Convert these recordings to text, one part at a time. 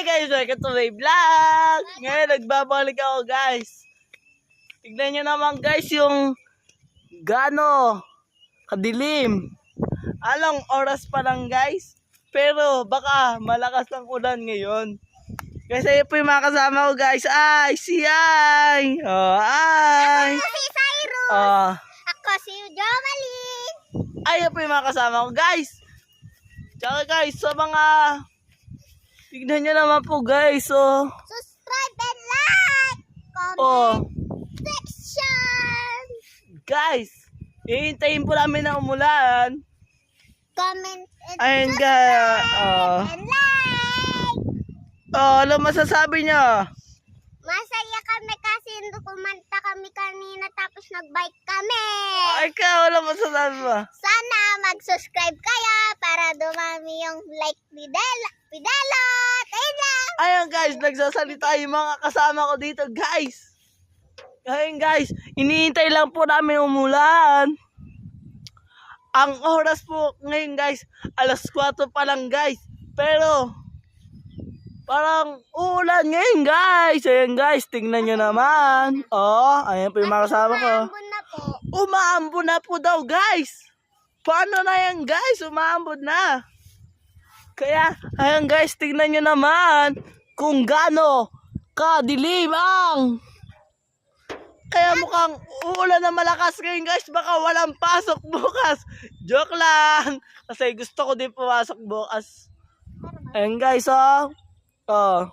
Hi guys, welcome to my vlog. Ngayon nagbabalik ako guys. Tignan nyo naman guys yung gaano kadilim. Alang oras pa lang guys. Pero baka malakas ang ulan ngayon. Kasi ayun po yung mga kasama ko guys. Ay, si Ay. Oh, ay. Ako si Cyrus. Oh. Ako si Jomalyn. Ayun po yung mga kasama ko guys. Tsaka guys, sa mga tignan nyo naman po guys, oh. Subscribe and like. Comment Oh. section. Guys, hihintayin po namin na umulan. Comment and Ayun subscribe guys. and like. Ano masasabi niya? Masaya kami kasi kumanta kami kanina tapos nag-bike kami. Ikaw, ano masasabi mo? Sana mag-subscribe kaya para dumami yung like ni Pidelot. Ayun lang. Ayun guys, nagsasalita yung mga kasama ko dito guys. Ayun guys, iniintay lang po namin umulan. Ang oras po ngayon guys, 4:00 pa lang guys. Pero parang uulan ngayon guys. Ayun guys, tingnan nyo naman. Oh, ayan po yung mga kasama ko. Umaambon na po. Umaambon na po daw guys. Paano na yan guys? Umaambon na. Kaya, ayan guys, tingnan nyo naman kung gaano kadilim ang. Kaya mukhang uulan na malakas ngayon guys. Baka walang pasok bukas. Joke lang. Kasi gusto ko din pumasok bukas. Ayan guys, oh. Oh.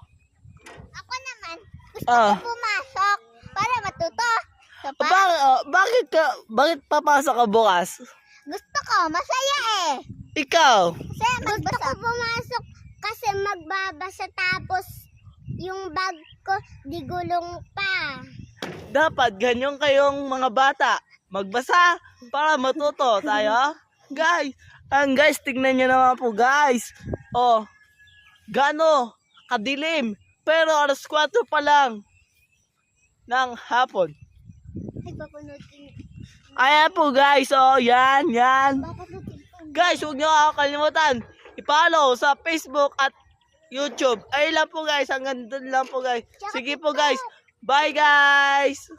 Ako naman, gusto Ah. ko pumasok para matuto. So, Bakit papasok ka bukas? gusto ko, masaya eh. Ikaw? Kasi gusto ko pumasok kasi magbabasa tapos yung bag ko di gulong pa. Dapat ganyan kayong mga bata. Magbasa para matuto tayo. Guys, guys, tignan nyo naman po guys. Oh, gaano kadilim. Pero 4:00 pa lang ng hapon. Ay, papunutin. Ayan po guys, oh, yan. Papunutin ko. Guys, huwag nyo kakalimutan. I-follow sa Facebook at YouTube. Ayun lang po guys, hanggang doon lang po guys. Sige po guys. Bye guys!